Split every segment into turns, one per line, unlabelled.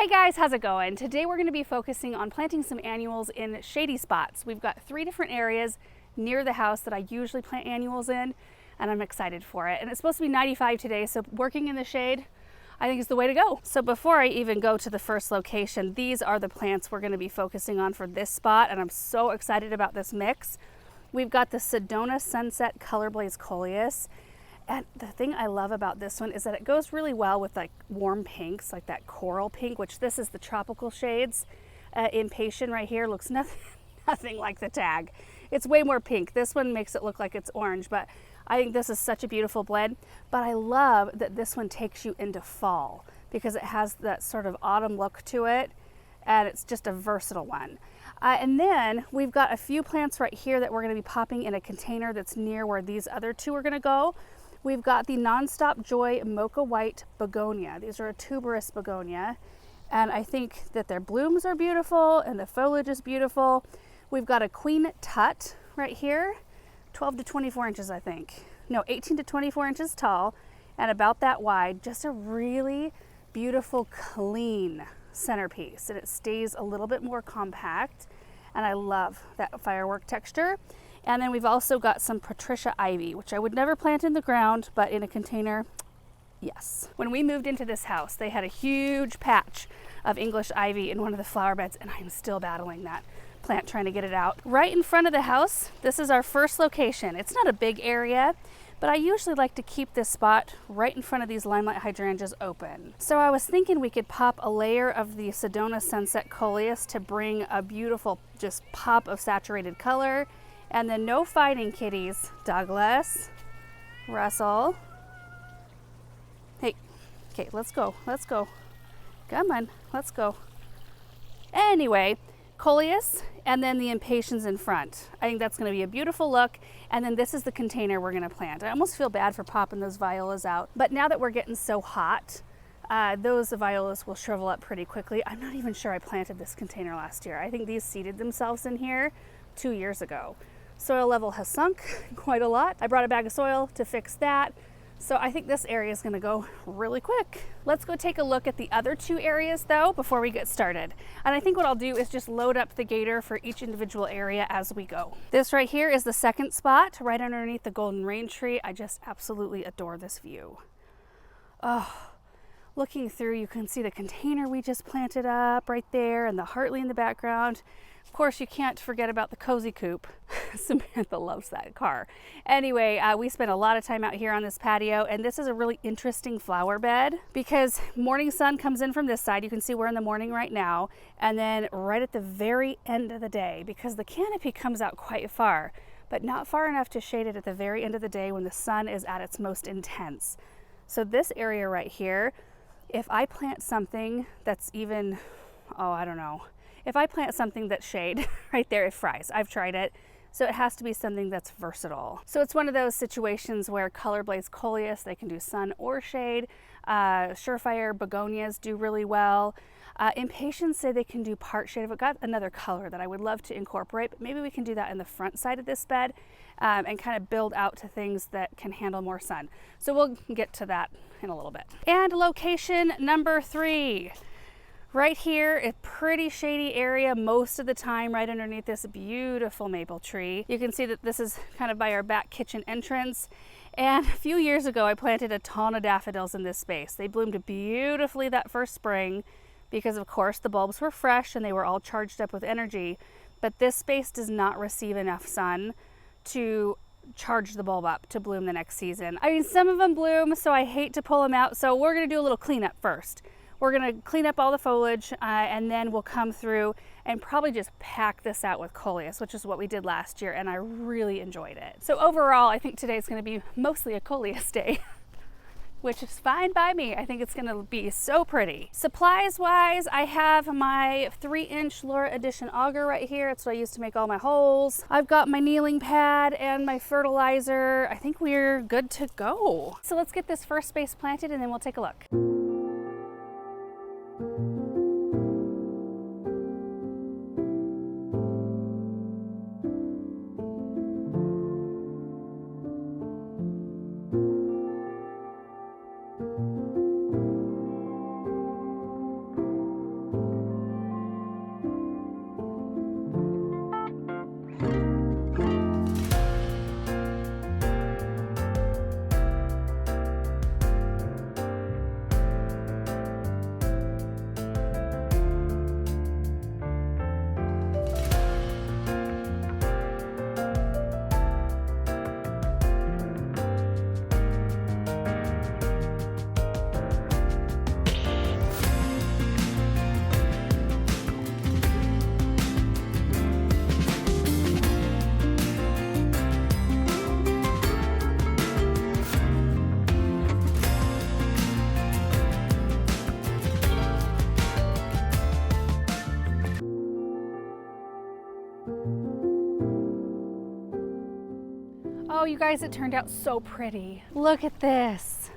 Hey guys, how's it going? Today we're going to be focusing on planting some annuals in shady spots. We've got 3 different areas near the house that I usually plant annuals in, and I'm excited for it. And it's supposed to be 95 today, so working in the shade I think is the way to go. So before I even go to the first location, these are the plants we're going to be focusing on for this spot, and I'm so excited about this mix. We've got the Sedona Sunset Color Blaze Coleus. And the thing I love about this one is that it goes really well with like warm pinks, like that coral pink, which this is the tropical shades. Impatient right here looks nothing like the tag. It's way more pink. This one makes it look like it's orange, but I think this is such a beautiful blend. But I love that this one takes you into fall because it has that sort of autumn look to it, and it's just a versatile one. And then we've got a few plants right here that we're going to be popping in a container that's near where these other 2 are going to go. We've got the Nonstop Joy Mocha White Begonia. These are a tuberous begonia, and I think that their blooms are beautiful and the foliage is beautiful. We've got a Queen Tut right here, 12 to 24 inches, I think. No, 18 to 24 inches tall and about that wide. Just a really beautiful, clean centerpiece, and it stays a little bit more compact, and I love that firework texture. And then we've also got some Patricia Ivy, which I would never plant in the ground, but in a container, yes. When we moved into this house, they had a huge patch of English ivy in one of the flower beds, and I'm still battling that plant, trying to get it out. Right in front of the house, this is our first location. It's not a big area, but I usually like to keep this spot right in front of these limelight hydrangeas open. So I was thinking we could pop a layer of the Sedona Sunset Coleus to bring a beautiful just pop of saturated color. And then no fighting, kitties. Douglas, Russell. Hey, okay, let's go. Come on, let's go. Anyway, Coleus, and then the Impatiens in front. I think that's going to be a beautiful look. And then this is the container we're going to plant. I almost feel bad for popping those violas out, but now that we're getting so hot, those violas will shrivel up pretty quickly. I'm not even sure I planted this container last year. I think these seeded themselves in here 2 years ago. Soil level has sunk quite a lot. I brought a bag of soil to fix that. So I think this area is going to go really quick. Let's go take a look at the other 2 areas though before we get started. And I think what I'll do is just load up the gator for each individual area as we go. This right here is the second spot right underneath the golden rain tree. I just absolutely adore this view. Oh, looking through, you can see the container we just planted up right there and the Hartley in the background. Of course, you can't forget about the cozy coop. Samantha loves that car. Anyway, we spent a lot of time out here on this patio, and this is a really interesting flower bed because morning sun comes in from this side. You can see we're in the morning right now, and then right at the very end of the day, because the canopy comes out quite far, but not far enough to shade it at the very end of the day when the sun is at its most intense. So this area right here, if I plant something that's even, oh, I don't know, if I plant something that's shade right there, it fries. I've tried it. So it has to be something that's versatile. So it's one of those situations where Color Blaze Coleus, they can do sun or shade. Surefire Begonias do really well. Impatiens say they can do part shade. I've got another color that I would love to incorporate, but maybe we can do that in the front side of this bed and kind of build out to things that can handle more sun. So we'll get to that in a little bit. And location number 3. Right here, a pretty shady area most of the time, right underneath this beautiful maple tree. You can see that this is kind of by our back kitchen entrance. And a few years ago, I planted a ton of daffodils in this space. They bloomed beautifully that first spring because, of course, the bulbs were fresh and they were all charged up with energy. But this space does not receive enough sun to charge the bulb up to bloom the next season. I mean, some of them bloom, so I hate to pull them out. So we're gonna do a little cleanup first. We're gonna clean up all the foliage and then we'll come through and probably just pack this out with Coleus, which is what we did last year, and I really enjoyed it. So overall, I think today's gonna be mostly a Coleus day, which is fine by me. I think it's gonna be so pretty. Supplies wise, I have my 3-inch Laura Edition auger right here. It's what I use to make all my holes. I've got my kneeling pad and my fertilizer. I think we're good to go. So let's get this first space planted and then we'll take a look. Oh, you guys, it turned out so pretty. Look at this.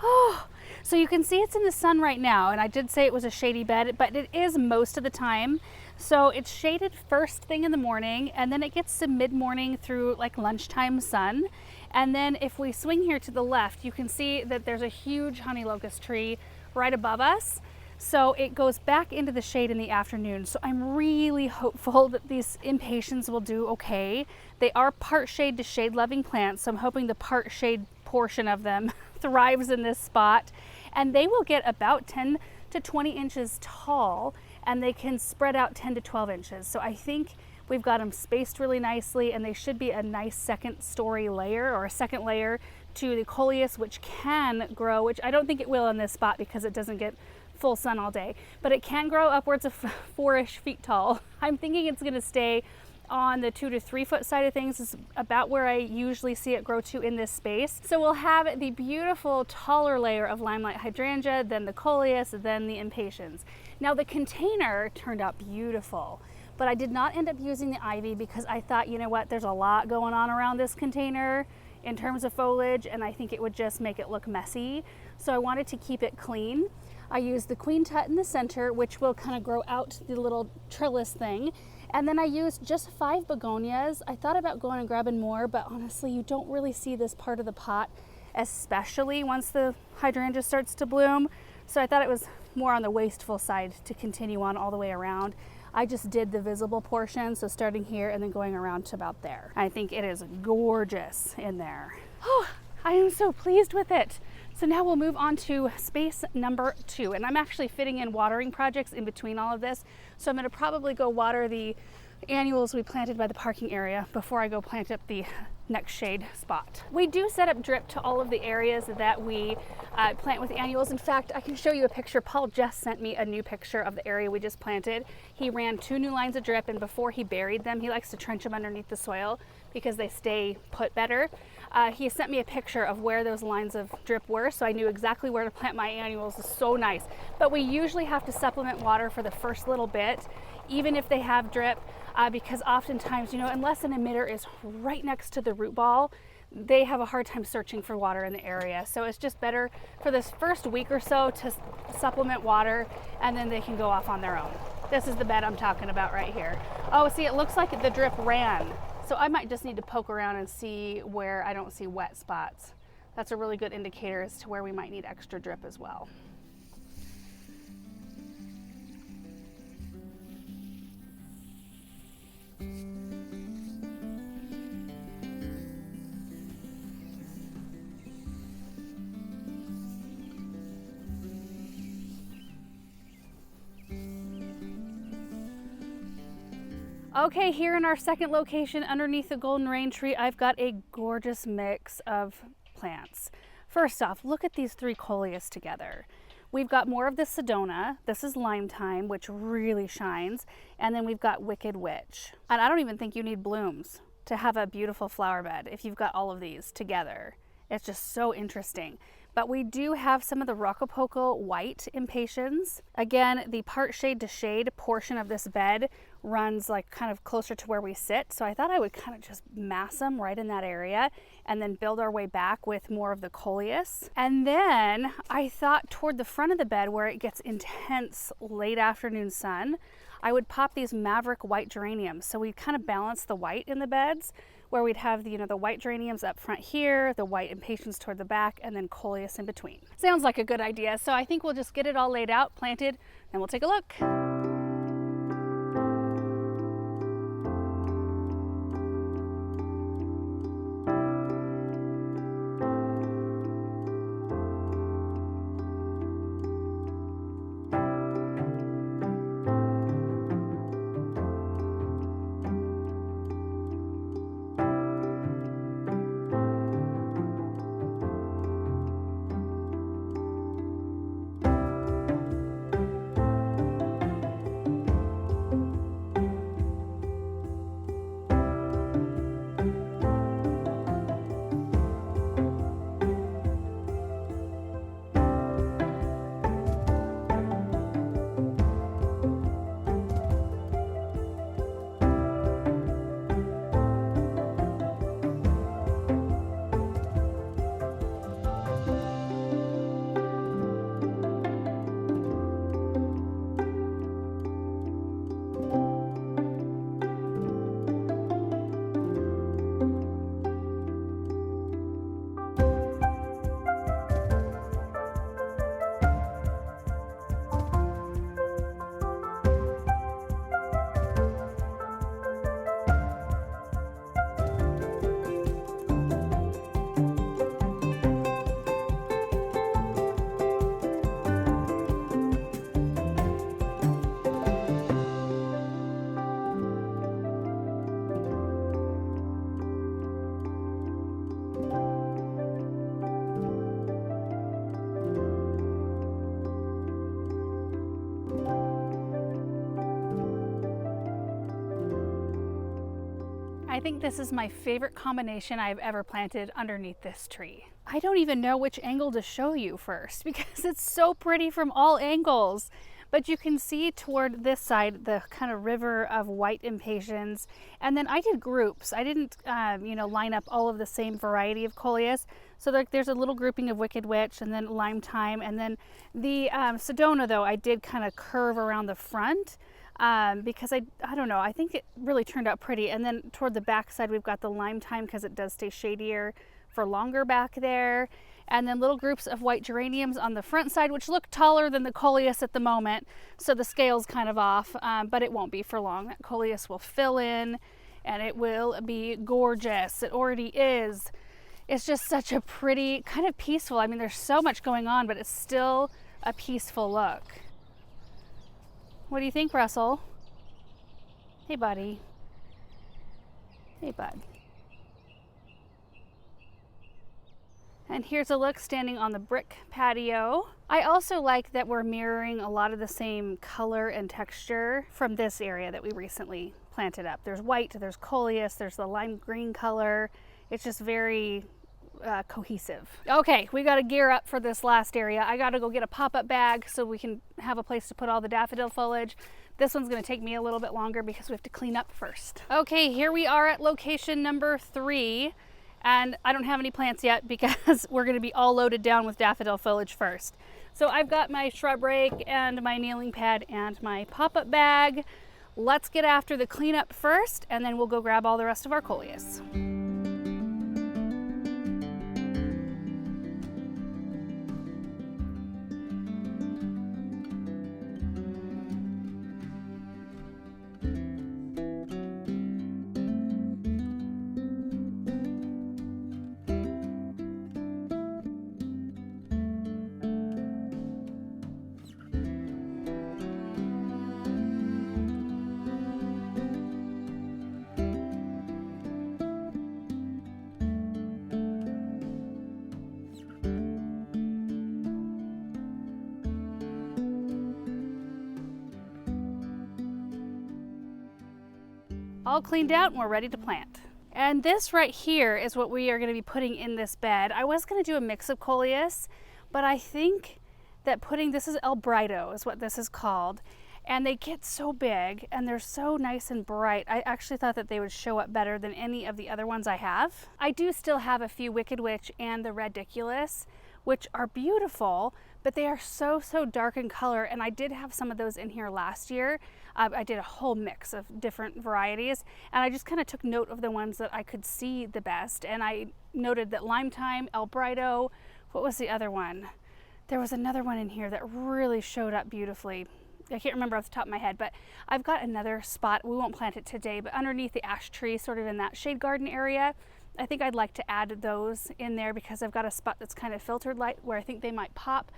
Oh, so you can see it's in the sun right now, and I did say it was a shady bed, but it is most of the time. So it's shaded first thing in the morning, and then it gets to mid-morning through like lunchtime sun. And then if we swing here to the left, you can see that there's a huge honey locust tree right above us. So it goes back into the shade in the afternoon. So I'm really hopeful that these impatiens will do okay. They are part shade to shade loving plants, so I'm hoping the part shade portion of them thrives in this spot. And they will get about 10 to 20 inches tall, and they can spread out 10 to 12 inches. So I think we've got them spaced really nicely, and they should be a nice second story layer, or a second layer to the Coleus, which can grow, which I don't think it will in this spot because it doesn't get full sun all day, but it can grow upwards of 4-ish feet tall. I'm thinking it's going to stay on the 2 to 3 foot side of things. Is about where I usually see it grow to in this space. So we'll have the beautiful taller layer of limelight hydrangea, then the Coleus, then the impatiens. Now the container turned out beautiful, but I did not end up using the ivy because I thought, you know what, there's a lot going on around this container in terms of foliage, and I think it would just make it look messy. So I wanted to keep it clean. I used the queen tut in the center, which will kind of grow out the little trellis thing. And then I used just 5 begonias. I thought about going and grabbing more, but honestly, you don't really see this part of the pot, especially once the hydrangea starts to bloom. So I thought it was more on the wasteful side to continue on all the way around. I just did the visible portion, so starting here and then going around to about there. I think it is gorgeous in there. Oh, I am so pleased with it. So now we'll move on to space number 2, and I'm actually fitting in watering projects in between all of this. So I'm going to probably go water the annuals we planted by the parking area before I go plant up the next shade spot. We do set up drip to all of the areas that we plant with annuals. In fact, I can show you a picture. Paul just sent me a new picture of the area we just planted. He ran 2 new lines of drip, and before he buried them, he likes to trench them underneath the soil because they stay put better. He sent me a picture of where those lines of drip were, so I knew exactly where to plant my annuals. It's so nice. But we usually have to supplement water for the first little bit, even if they have drip, because oftentimes, you know, unless an emitter is right next to the root ball, they have a hard time searching for water in the area. So it's just better for this first week or so to supplement water, and then they can go off on their own. This is the bed I'm talking about right here. Oh, see, it looks like the drip ran. So I might just need to poke around and see where I don't see wet spots. That's a really good indicator as to where we might need extra drip as well. Okay, here in our second location underneath the golden rain tree, I've got a gorgeous mix of plants. First off, look at these 3 Coleus together. We've got more of the Sedona. This is Lime Time, which really shines. And then we've got Wicked Witch. And I don't even think you need blooms to have a beautiful flower bed if you've got all of these together. It's just so interesting. But we do have some of the Rocopoco white impatiens. Again, the part shade to shade portion of this bed runs like kind of closer to where we sit. So I thought I would kind of just mass them right in that area and then build our way back with more of the Coleus. And then I thought toward the front of the bed where it gets intense late afternoon sun, I would pop these Maverick white geraniums. So we kind of balance the white in the beds, where we'd have the, the white geraniums up front here, the white impatiens toward the back, and then Coleus in between. Sounds like a good idea. So I think we'll just get it all laid out, planted, and we'll take a look. I think this is my favorite combination I've ever planted underneath this tree. I don't even know which angle to show you first because it's so pretty from all angles. But you can see toward this side the kind of river of white impatiens. And then I did groups. I didn't, line up all of the same variety of Coleus. So there's a little grouping of Wicked Witch and then Lime Thyme. And then the Sedona, though, I did kind of curve around the front because I don't know, I think it really turned out pretty. And then toward the back side, we've got the Lime Thyme because it does stay shadier for longer back there. And then little groups of white geraniums on the front side, which look taller than the Coleus at the moment. So the scale's kind of off, but it won't be for long. That Coleus will fill in and it will be gorgeous. It already is. It's just such a pretty, kind of peaceful. I mean, there's so much going on, but it's still a peaceful look. What do you think, Russell? Hey, buddy. Hey, bud. And here's a look standing on the brick patio. I also like that we're mirroring a lot of the same color and texture from this area that we recently planted up. There's white, there's Coleus, there's the lime green color. It's just very cohesive. Okay, we got to gear up for this last area. I got to go get a pop-up bag so we can have a place to put all the daffodil foliage. This one's going to take me a little bit longer because we have to clean up first. Okay, here we are at location number 3. And I don't have any plants yet because we're going to be all loaded down with daffodil foliage first. So I've got my shrub rake and my kneeling pad and my pop-up bag. Let's get after the cleanup first and then we'll go grab all the rest of our Coleus. All cleaned out and we're ready to plant. And this right here is what we are going to be putting in this bed. I was going to do a mix of Coleus, but I think that this is El Brido is what this is called. And they get so big and they're so nice and bright. I actually thought that they would show up better than any of the other ones I have. I do still have a few Wicked Witch and the Ridiculous, which are beautiful, but they are so dark in color. And I did have some of those in here last year. I did a whole mix of different varieties, and I just kind of took note of the ones that I could see the best. And I noted that Lime Thyme, El Brido, what was the other one? There was another one in here that really showed up beautifully. I can't remember off the top of my head, but I've got another spot. We won't plant it today, but underneath the ash tree, sort of in that shade garden area, I think I'd like to add those in there because I've got a spot that's kind of filtered light where I think they might pop.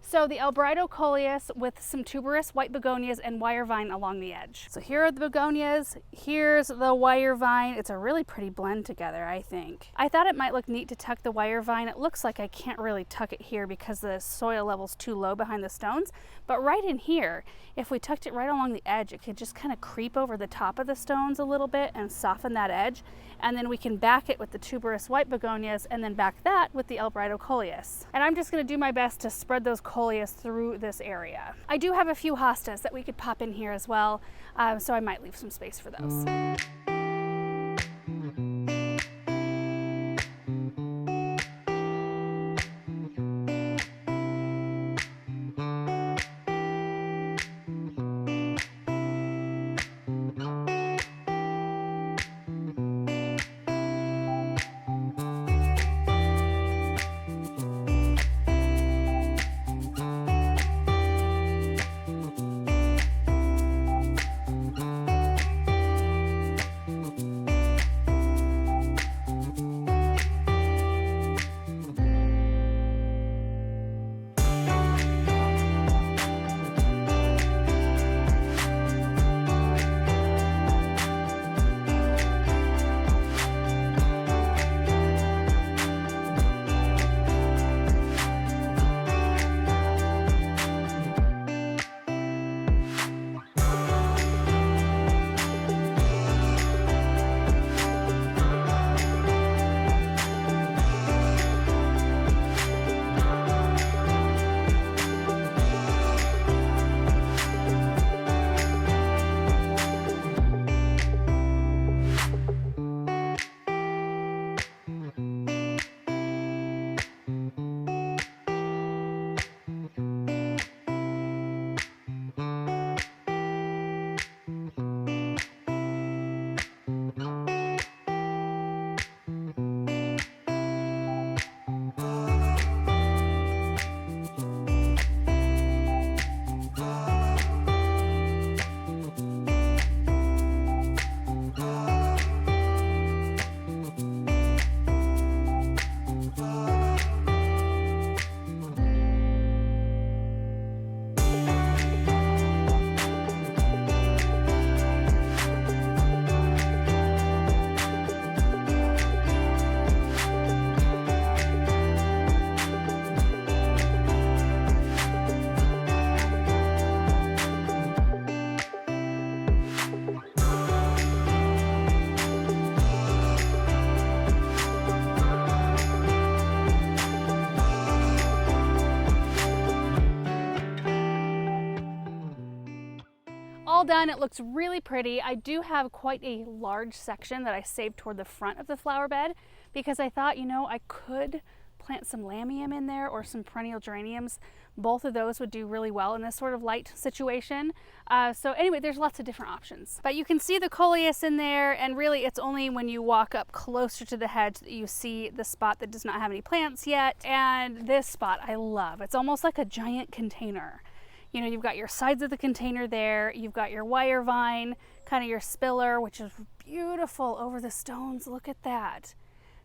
So the El Brido Coleus with some tuberous white begonias and wire vine along the edge. So here are the begonias, here's the wire vine. It's a really pretty blend together, I think. I thought it might look neat to tuck the wire vine. It looks like I can't really tuck it here because the soil level's too low behind the stones. But right in here, if we tucked it right along the edge, it could just kind of creep over the top of the stones a little bit and soften that edge. And then we can back it with the tuberous white begonias and then back that with the El Brido Coleus. And I'm just going to do my best to spread those Coleus through this area. I do have a few hostas that we could pop in here as well, so I might leave some space for those. all done. It looks really pretty. I do have quite a large section that I saved toward the front of the flower bed because I thought, you know, I could plant some lamium in there or some perennial geraniums. Both of those would do really well in this sort of light situation. So anyway, there's lots of different options. But you can see the Coleus in there, and really it's only when you walk up closer to the hedge that you see the spot that does not have any plants yet. And this spot I love. It's almost like a giant container. You know, you've got your sides of the container there, you've got your wire vine, kind of your spiller, which is beautiful over the stones. Look at that.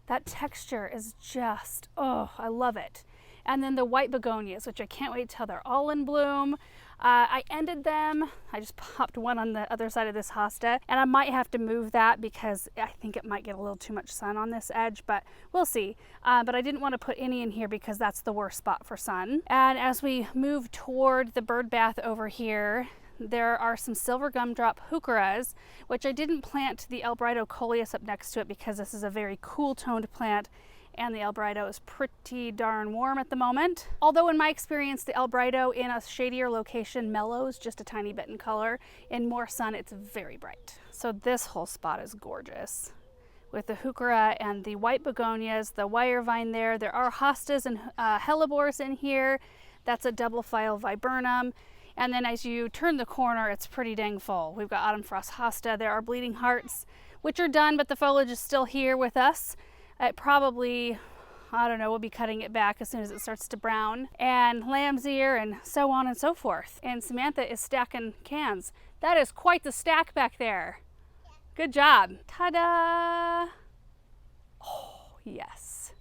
That texture is just, oh, I love it. And then the white begonias, which I can't wait till they're all in bloom. I ended them, I just popped one on the other side of this hosta, and I might have to move that because I think it might get a little too much sun on this edge, but we'll see. But I didn't want to put any in here because that's the worst spot for sun. And as we move toward the bird bath over here, there are some silver gumdrop heucheras, which I didn't plant the Albrido Coleus up next to it because this is a very cool toned plant and the Albrido is pretty darn warm at the moment. Although in my experience, the Albrido in a shadier location mellows just a tiny bit in color. In more sun, it's very bright. So this whole spot is gorgeous with the heuchera and the white begonias, the wire vine there. There are hostas and hellebores in here. That's a double file viburnum. And then as you turn the corner, it's pretty dang full. We've got autumn frost hosta. There are bleeding hearts, which are done, but the foliage is still here with us. It probably, I don't know, we'll be cutting it back as soon as it starts to brown. And lamb's ear and so on and so forth. And Samantha is stacking cans. That is quite the stack back there. Good job. Ta-da! Oh, yes.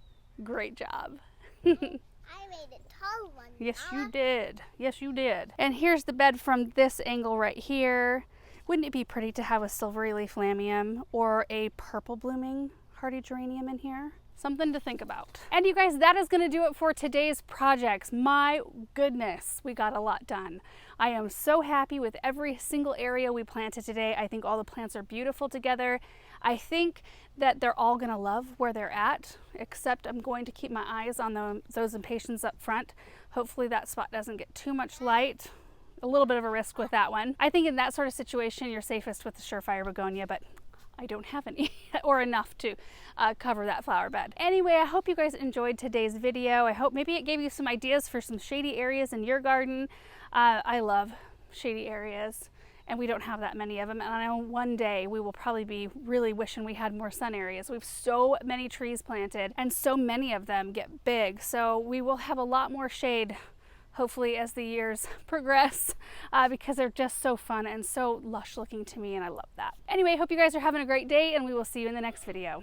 Great job.
I made a tall one.
Yes, you did. Yes, you did. And here's the bed from this angle right here. Wouldn't it be pretty to have a silvery leaf lamium or a purple blooming hardy geranium in here? Something to think about. And you guys, that is going to do it for today's projects. My goodness, we got a lot done. I am so happy with every single area we planted today. I think all the plants are beautiful together. I think that they're all going to love where they're at, except I'm going to keep my eyes on those impatiens up front. Hopefully that spot doesn't get too much light. A little bit of a risk with that one. I think in that sort of situation, you're safest with the surefire begonia, but I don't have any or enough to cover that flower bed. Anyway, I hope you guys enjoyed today's video. I hope maybe it gave you some ideas for some shady areas in your garden. I love shady areas, and we don't have that many of them. And I know one day we will probably be really wishing we had more sun areas. We have so many trees planted, and so many of them get big. So we will have a lot more shade, hopefully, as the years progress, because they're just so fun and so lush looking to me, and I love that. Anyway, hope you guys are having a great day, and we will see you in the next video.